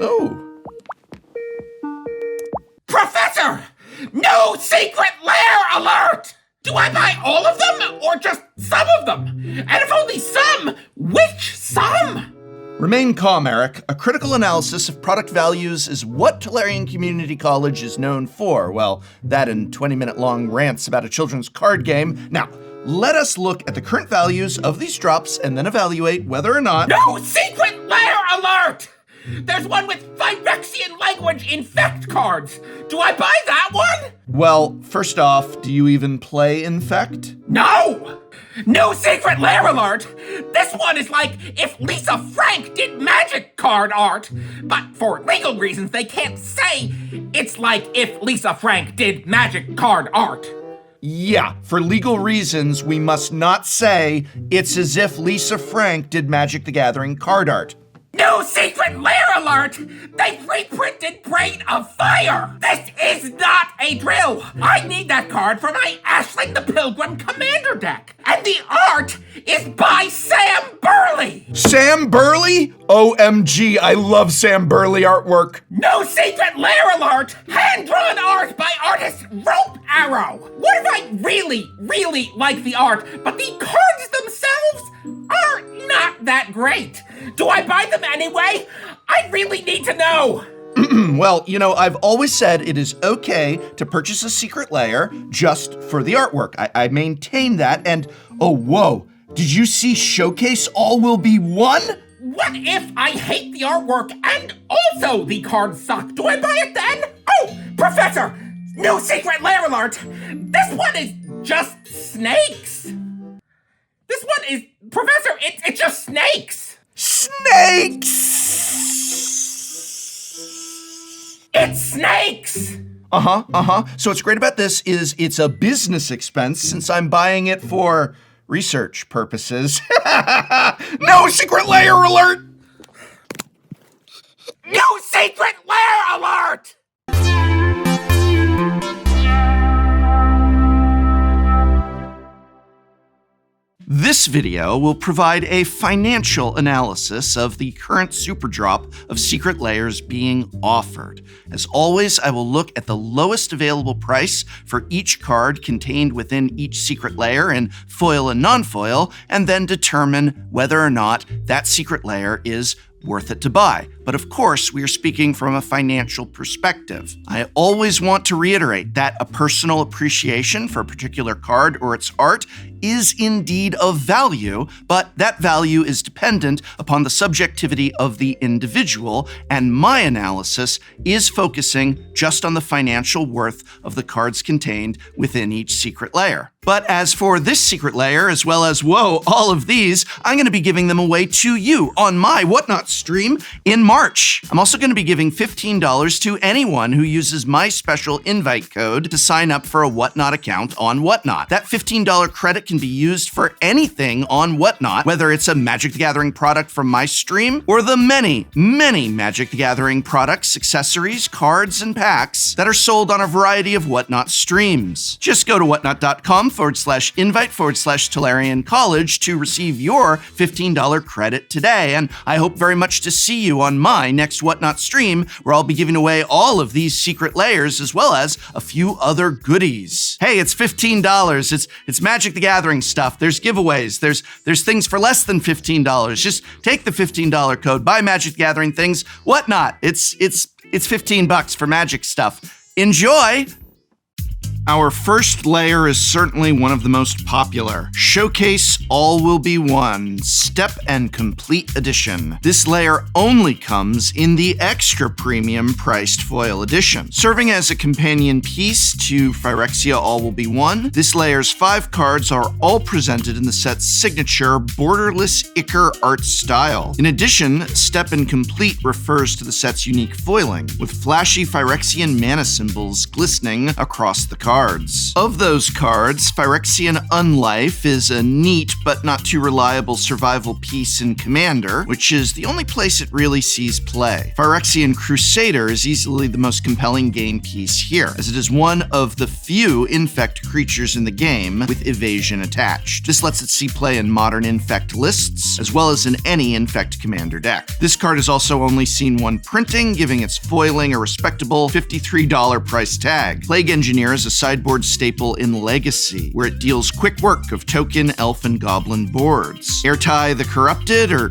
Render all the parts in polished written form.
Oh. Professor! No secret lair alert! Do I buy all of them or just some of them? And if only some, which some? Remain calm, Eric. A critical analysis of product values is what Tolarian Community College is known for. Well, that and 20-minute-long rants about a children's card game. Now, let us look at the current values of these drops and then evaluate whether or not— No secret lair alert! There's one with Phyrexian language infect cards. Do I buy that one? Well, first off, do you even play Infect? No! No secret lair alert! This one is like if Lisa Frank did magic card art. But for legal reasons, they can't say it's like if Lisa Frank did magic card art. Yeah, for legal reasons, we must not say it's as if Lisa Frank did Magic the Gathering card art. No secret lair alert! They've reprinted Brain of Fire! This is not a drill! I need that card for my Ashling the Pilgrim Commander deck! And the art is by Sam Burley! Sam Burley? OMG, I love Sam Burley artwork. No secret lair alert! Hand-drawn art by artist Rope Arrow! What if I really like the art, but the cards themselves are not that great? Do I buy them anyway? I really need to know. Well, you know, I've always said it is okay to purchase a secret lair just for the artwork. I maintain that, and oh, whoa, did you see Showcase All Will Be One? What if I hate the artwork and also the cards suck? Do I buy it then? Oh, Professor, no secret lair alert. This one is just snakes. This one is, Professor, it's just snakes. Snakes! It's snakes! So what's great about this is it's a business expense since I'm buying it for research purposes. No secret lair alert! No secret lair alert! This video will provide a financial analysis of the current super drop of secret lairs being offered. As always, I will look at the lowest available price for each card contained within each secret lair in foil and non-foil, and then determine whether or not that secret lair is worth it to buy. But of course, we are speaking from a financial perspective. I always want to reiterate that a personal appreciation for a particular card or its art is indeed of value, but that value is dependent upon the subjectivity of the individual, and my analysis is focusing just on the financial worth of the cards contained within each secret lair. But as for this secret lair, as well as, whoa, all of these, I'm going to be giving them away to you on my Whatnot stream in March. I'm also going to be giving $15 to anyone who uses my special invite code to sign up for a Whatnot account on Whatnot. That $15 credit can be used for anything on Whatnot, whether it's a Magic the Gathering product from my stream or the many Magic the Gathering products, accessories, cards, and packs that are sold on a variety of Whatnot streams. Just go to whatnot.com/invite/Tolarian College to receive your $15 credit today. And I hope very much to see you on my next Whatnot stream, where I'll be giving away all of these secret lairs as well as a few other goodies. Hey, it's $15. It's Magic the Gathering stuff. There's giveaways. There's things for less than $15. Just take the $15 code, buy Magic the Gathering things, Whatnot. It's $15 for Magic stuff. Enjoy! Our first layer is certainly one of the most popular. Showcase All Will Be One, Step and Complete Edition. This layer only comes in the extra premium priced foil edition. Serving as a companion piece to Phyrexia All Will Be One, this layer's 5 cards are all presented in the set's signature borderless ichor art style. In addition, Step and Complete refers to the set's unique foiling, with flashy Phyrexian mana symbols glistening across the card. cards. Of those cards, Phyrexian Unlife is a neat but not too reliable survival piece in Commander, which is the only place it really sees play. Phyrexian Crusader is easily the most compelling game piece here, as it is one of the few infect creatures in the game with evasion attached. This lets it see play in modern infect lists, as well as in any infect commander deck. This card has also only seen one printing, giving its foiling a respectable $53 price tag. Plague Engineer is a sideboard staple in Legacy, where it deals quick work of token, elf, and goblin boards. Airtie the Corrupted, or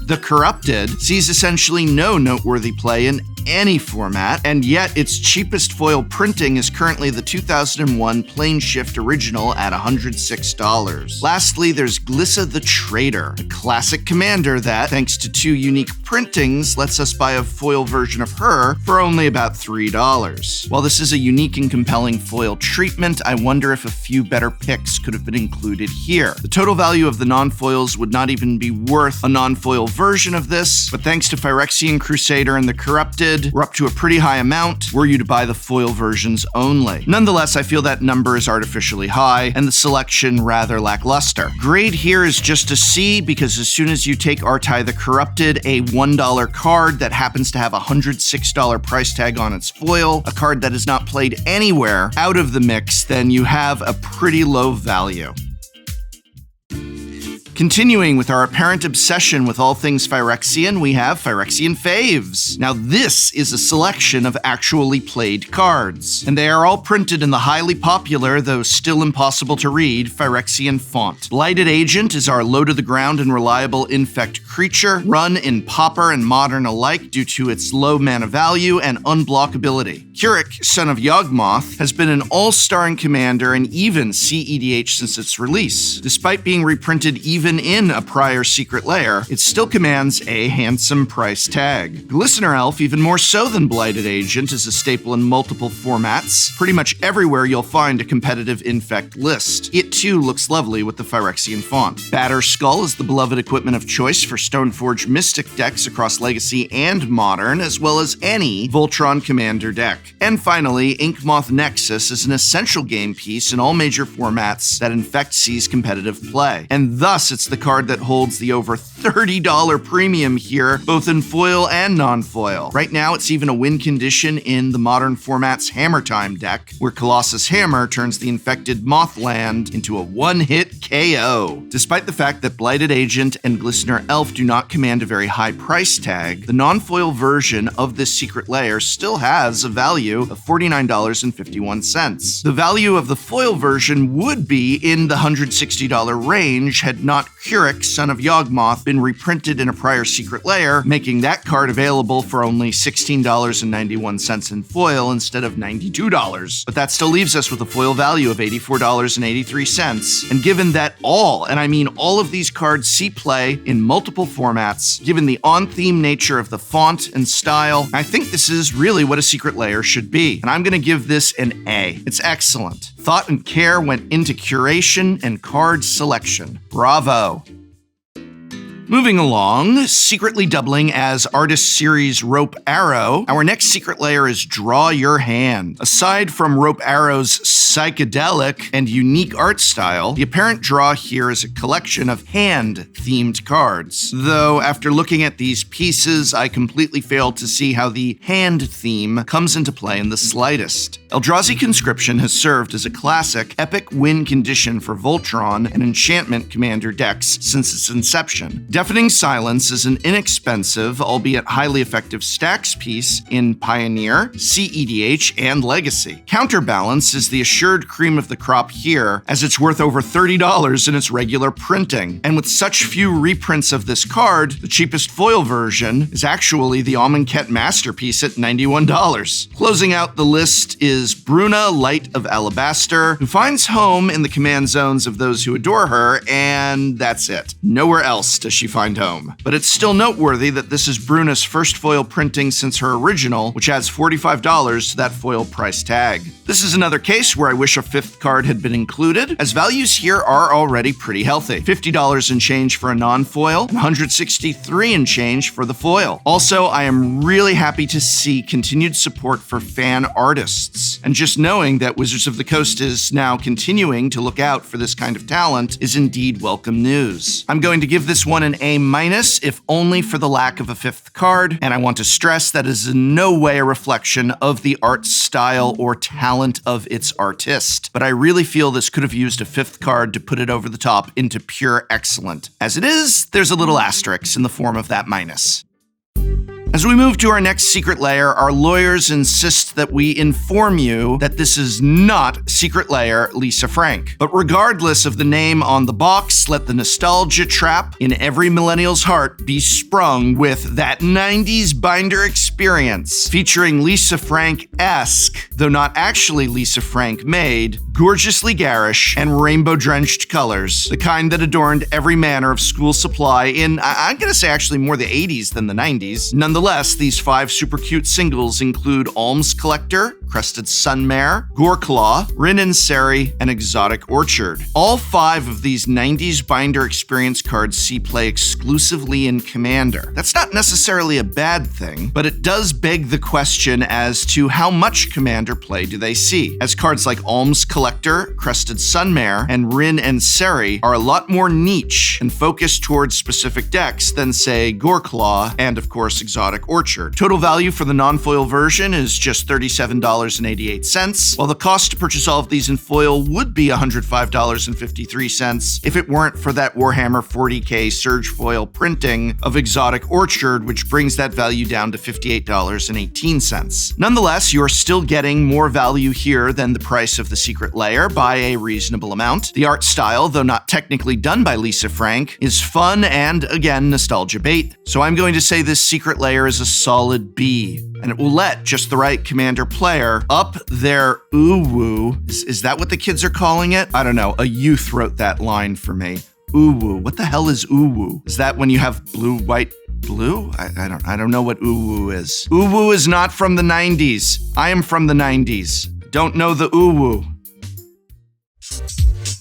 the Corrupted, sees essentially no noteworthy play in any format, and yet its cheapest foil printing is currently the 2001 Planeshift Original at $106. Lastly, there's Glissa the Trader, a classic commander that, thanks to 2 unique printings, lets us buy a foil version of her for only about $3. While this is a unique and compelling foil treatment, I wonder if a few better picks could have been included here. The total value of the non-foils would not even be worth a non-foil version of this, but thanks to Phyrexian Crusader and the Corrupted, we're up to a pretty high amount were you to buy the foil versions only. Nonetheless, I feel that number is artificially high and the selection rather lackluster. Grade here is just a C, because as soon as you take Airtie the Corrupted, a $1 card that happens to have a $106 price tag on its foil, a card that is not played anywhere, out of the mix, then you have a pretty low value. Continuing with our apparent obsession with all things Phyrexian, we have Phyrexian Faves. Now this is a selection of actually played cards, and they are all printed in the highly popular, though still impossible to read, Phyrexian font. Blighted Agent is our low-to-the-ground and reliable infect creature, run in Pauper and Modern alike due to its low mana value and unblockability. Keurig, son of Yawgmoth, has been an all-star in Commander and even CEDH since its release. Despite being reprinted even in a prior Secret Lair, it still commands a handsome price tag. Glistener Elf, even more so than Blighted Agent, is a staple in multiple formats. Pretty much everywhere you'll find a competitive infect list. It too looks lovely with the Phyrexian font. Batter Skull is the beloved equipment of choice for Stoneforge Mystic decks across Legacy and Modern, as well as any Voltron Commander deck. And finally, Inkmoth Nexus is an essential game piece in all major formats that Infect sees competitive play, and thus it's the card that holds the over $30 premium here, both in foil and non-foil. Right now, it's even a win condition in the Modern format's Hammer Time deck, where Colossus Hammer turns the infected Mothland into a one-hit KO. Despite the fact that Blighted Agent and Glistener Elf do not command a very high price tag, the non-foil version of this Secret Lair still has a value of $49.51. The value of the foil version would be in the $160 range had not Keurig, son of Yawgmoth, been reprinted in a prior Secret Lair, making that card available for only $16.91 in foil instead of $92. But that still leaves us with a foil value of $84.83. And given that all, and I mean all of these cards see play in multiple formats, given the on-theme nature of the font and style, I think this is really what a Secret Lair should be. And I'm going to give this an A. It's excellent. Thought and care went into curation and card selection. Bravo. Moving along, secretly doubling as Artist Series Rope Arrow, our next Secret Lair is Draw Your Hand. Aside from Rope Arrow's psychedelic and unique art style, the apparent draw here is a collection of hand-themed cards. Though, after looking at these pieces, I completely failed to see how the hand theme comes into play in the slightest. Eldrazi Conscription has served as a classic, epic win condition for Voltron and Enchantment Commander decks since its inception. Deafening Silence is an inexpensive, albeit highly effective stacks piece in Pioneer, CEDH, and Legacy. Counterbalance is the assured cream of the crop here, as it's worth over $30 in its regular printing. And with such few reprints of this card, the cheapest foil version is actually the Amonkhet Masterpiece at $91. Closing out the list is Bruna, Light of Alabaster, who finds home in the command zones of those who adore her, and that's it. Nowhere else does she find home. But it's still noteworthy that this is Bruna's first foil printing since her original, which adds $45 to that foil price tag. This is another case where I wish a fifth card had been included, as values here are already pretty healthy. $50 and change for a non-foil, and $163 and change for the foil. Also, I am really happy to see continued support for fan artists. And just knowing that Wizards of the Coast is now continuing to look out for this kind of talent is indeed welcome news. I'm going to give this one an A-, if only for the lack of a fifth card, and I want to stress that is in no way a reflection of the art style or talent of its artist. But I really feel this could have used a fifth card to put it over the top into pure excellent. As it is, there's a little asterisk in the form of that minus. As we move to our next secret layer, our lawyers insist that we inform you that this is not Secret Layer Lisa Frank. But regardless of the name on the box, let the nostalgia trap in every millennial's heart be sprung with that 90s binder experience, featuring Lisa Frank-esque, though not actually Lisa Frank made, gorgeously garish and rainbow-drenched colors, the kind that adorned every manner of school supply in, I'm gonna say actually more the 80s than the 90s. Nonetheless, these 5 super cute singles include Alms Collector, Crested Sunmare, Goreclaw, Rin and Seri, and Exotic Orchard. All 5 of these 90s binder experience cards see play exclusively in Commander. That's not necessarily a bad thing, but it does beg the question as to how much Commander play do they see, as cards like Alms Collector, Crested Sunmare, and Rin and Seri are a lot more niche and focused towards specific decks than, say, Goreclaw and, of course, Exotic Orchard. Total value for the non-foil version is just $37.88, while the cost to purchase all of these in foil would be $105.53 if it weren't for that Warhammer 40k Surge foil printing of Exotic Orchard, which brings that value down to $58.18. Nonetheless, you're still getting more value here than the price of the Secret Layer by a reasonable amount. The art style, though not technically done by Lisa Frank, is fun and, again, nostalgia bait. So I'm going to say this Secret Layer is a solid B, and it will let just the right Commander player up their ooh-woo. Is that what the kids are calling it? I don't know. A youth wrote that line for me. Ooh-woo. What the hell is ooh-woo? Is that when you have blue, white, blue? I don't know what ooh-woo is. Ooh-woo is not from the 90s. I am from the 90s. Don't know the ooh-woo.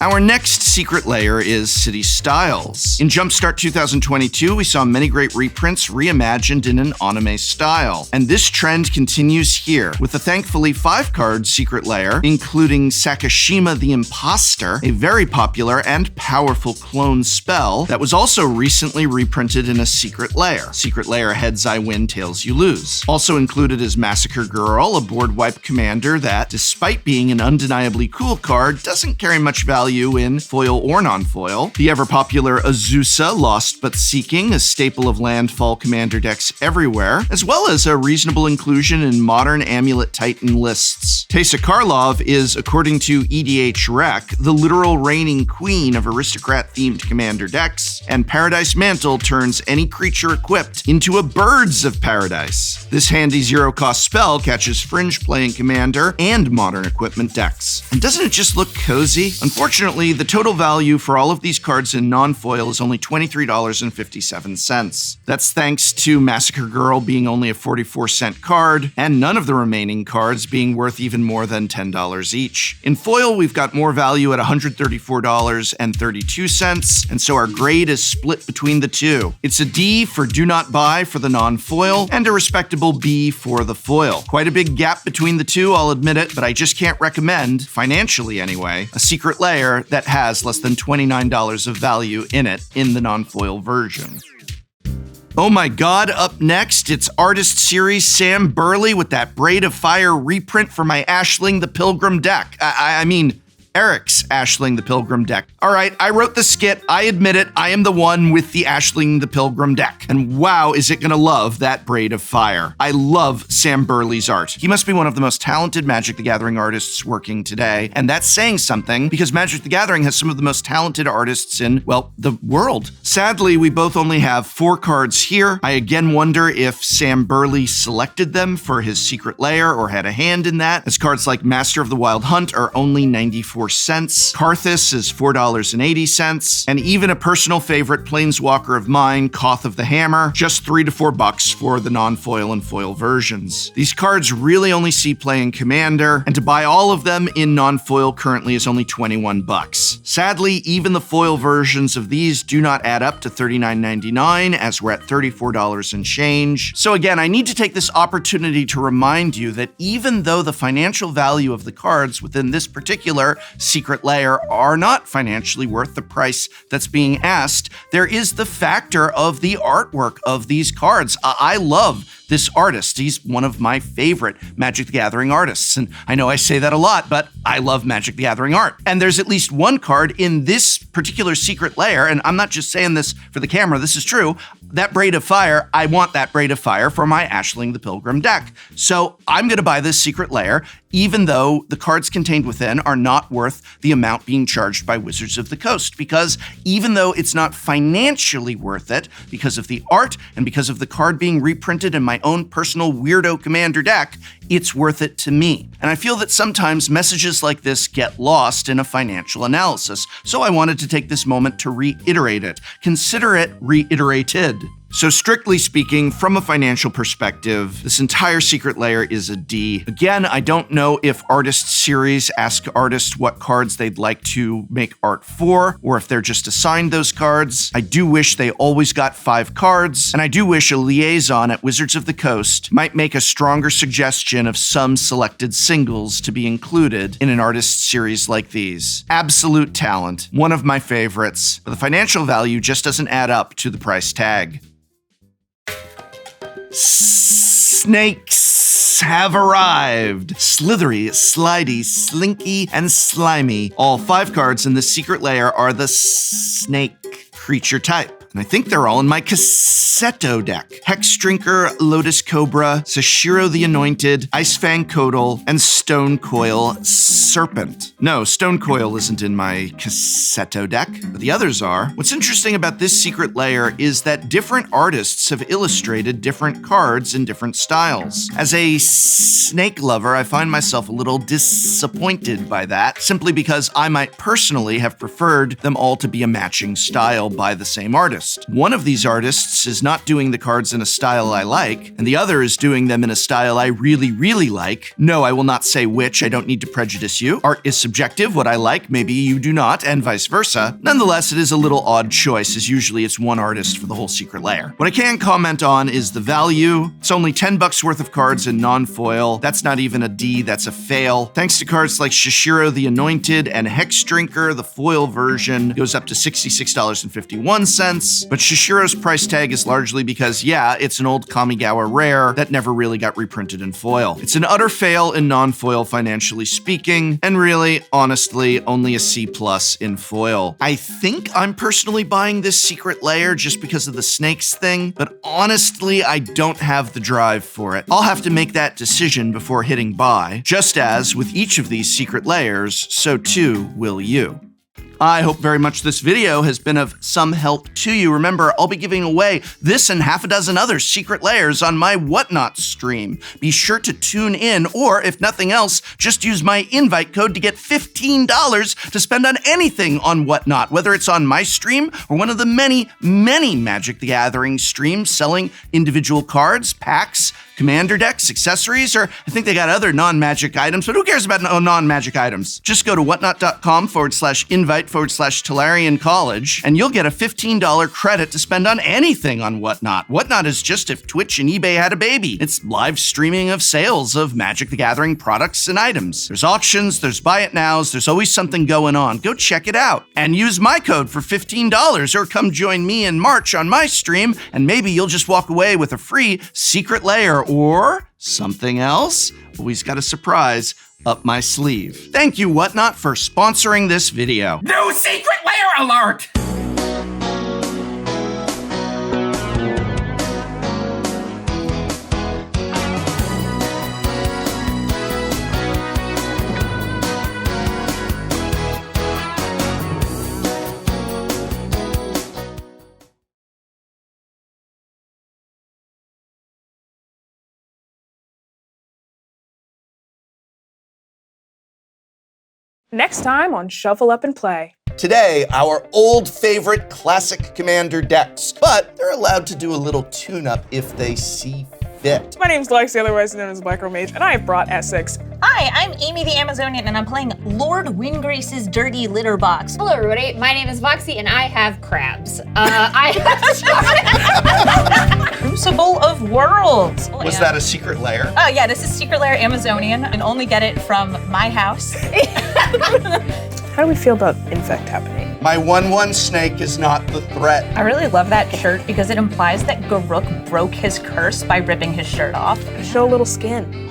Our next secret layer is City Styles. In Jumpstart 2022, we saw many great reprints reimagined in an anime style. And this trend continues here, with a thankfully 5-card secret layer, including Sakashima the Imposter, a very popular and powerful clone spell that was also recently reprinted in a secret layer. Secret layer Heads I Win, Tails You Lose. Also included is Massacre Girl, a board wipe commander that, despite being an undeniably cool card, doesn't carry much value in foil or non-foil. The ever-popular Azusa, Lost But Seeking, a staple of landfall commander decks everywhere, as well as a reasonable inclusion in modern Amulet Titan lists. Teysa Karlov is, according to EDH Rec, the literal reigning queen of aristocrat-themed commander decks, and Paradise Mantle turns any creature equipped into a Birds of Paradise. This handy zero-cost spell catches fringe playing commander and modern equipment decks. And doesn't it just look cozy? Unfortunately, the total value for all of these cards in non-foil is only $23.57. That's thanks to Massacre Girl being only a 44-cent card, and none of the remaining cards being worth even more than $10 each. In foil, we've got more value at $134.32, and so our grade is split between the two. It's a D for do not buy for the non-foil, and a respectable B for the foil. Quite a big gap between the two, I'll admit it, but I just can't recommend, financially anyway, a secret layer that has less than $29 of value in it in the non-foil version. Oh my god, up next, it's Artist Series Sam Burley with that Braid of Fire reprint for my Ashling the Pilgrim deck. I mean, Eric's Ashling the Pilgrim deck. All right, I wrote the skit. I admit it. I am the one with the Ashling the Pilgrim deck. And wow, is it gonna love that Braid of Fire. I love Sam Burley's art. He must be one of the most talented Magic the Gathering artists working today. And that's saying something because Magic the Gathering has some of the most talented artists in, well, the world. Sadly, we both only have 4 cards here. I again wonder if Sam Burley selected them for his secret layer or had a hand in that, as cards like Master of the Wild Hunt are only 94 cents. Karthus is $4.80. And even a personal favorite planeswalker of mine, Koth of the Hammer, just $3 to $4 for the non-foil and foil versions. These cards really only see play in Commander, and to buy all of them in non-foil currently is only $21. Sadly, even the foil versions of these do not add up to $39.99, as we're at $34 and change. So again, I need to take this opportunity to remind you that even though the financial value of the cards within this particular Secret Lair are not financially worth the price that's being asked, there is the factor of the artwork of these cards. I love this artist. He's one of my favorite Magic the Gathering artists. And I know I say that a lot, but I love Magic the Gathering art. And there's at least one card in this particular Secret Lair, and I'm not just saying this for the camera, this is true. That Braid of Fire, I want that Braid of Fire for my Ashling the Pilgrim deck. So I'm gonna buy this Secret Lair, even though the cards contained within are not worth the amount being charged by Wizards of the Coast, because even though it's not financially worth it, because of the art and because of the card being reprinted in my own personal weirdo Commander deck, it's worth it to me. And I feel that sometimes messages like this get lost in a financial analysis, so I wanted to take this moment to reiterate it. Consider it reiterated. So strictly speaking, from a financial perspective, this entire Secret Lair is a D. Again, I don't know if Artist Series ask artists what cards they'd like to make art for, or if they're just assigned those cards. I do wish they always got 5 cards, and I do wish a liaison at Wizards of the Coast might make a stronger suggestion of some selected singles to be included in an Artist Series like these. Absolute talent, one of my favorites, but the financial value just doesn't add up to the price tag. Snakes have arrived. Slithery, slidey, slinky, and slimy. All 5 cards in the Secret Lair are the snake creature type. And I think they're all in my Cassetto deck. Hexdrinker, Lotus Cobra, Sashiro the Anointed, Icefang Codal, and Stonecoil Serpent. No, Stonecoil isn't in my Cassetto deck, but the others are. What's interesting about this Secret Lair is that different artists have illustrated different cards in different styles. As a snake lover, I find myself a little disappointed by that, simply because I might personally have preferred them all to be a matching style by the same artist. One of these artists is not doing the cards in a style I like, and the other is doing them in a style I really, really like. No, I will not say which, I don't need to prejudice you. Art is subjective, what I like, maybe you do not, and vice versa. Nonetheless, it is a little odd choice, as usually it's one artist for the whole Secret Lair. What I can comment on is the value. It's only $10 worth of cards in non-foil. That's not even a D, that's a fail. Thanks to cards like Shishiro the Anointed and Hexdrinker, the foil version goes up to $66.51. But Shishiro's price tag is largely because, yeah, it's an old Kamigawa rare that never really got reprinted in foil. It's an utter fail in non-foil financially speaking, and really, honestly, only a C+ in foil. I think I'm personally buying this Secret Lair just because of the snakes thing, but honestly, I don't have the drive for it. I'll have to make that decision before hitting buy. Just as with each of these Secret Lairs, so too will you. I hope very much this video has been of some help to you. Remember, I'll be giving away this and half a dozen other Secret Lairs on my Whatnot stream. Be sure to tune in, or if nothing else, just use my invite code to get $15 to spend on anything on Whatnot, whether it's on my stream or one of the many, many Magic the Gathering streams selling individual cards, packs, commander decks, accessories, or I think they got other non-magic items, but who cares about non-magic items? Just go to whatnot.com/invite/Tolarian College, and you'll get a $15 credit to spend on anything on Whatnot. Whatnot is just if Twitch and eBay had a baby. It's live streaming of sales of Magic the Gathering products and items. There's auctions, there's buy it nows, there's always something going on. Go check it out. And use my code for $15, or come join me in March on my stream, and maybe you'll just walk away with a free Secret Lair or something else. Always got a surprise up my sleeve. Thank you, Whatnot, for sponsoring this video. New Secret Lair alert! Next time on Shuffle Up and Play. Today, our old favorite classic commander decks, but they're allowed to do a little tune-up if they see fit. My name's Lexi, otherwise known as Micromage, and I have brought Essex. Hi, I'm Amy the Amazonian, and I'm playing Lord Windgrace's Dirty Litter Box. Hello, everybody. My name is Voxy, and I have crabs. Crucible of Worlds. Was that a secret lair? Oh yeah, this is Secret Lair Amazonian. You can only get it from my house. How do we feel about Infect happening? My 1/1 snake is not the threat. I really love that shirt because it implies that Garruk broke his curse by ripping his shirt off. Show a little skin.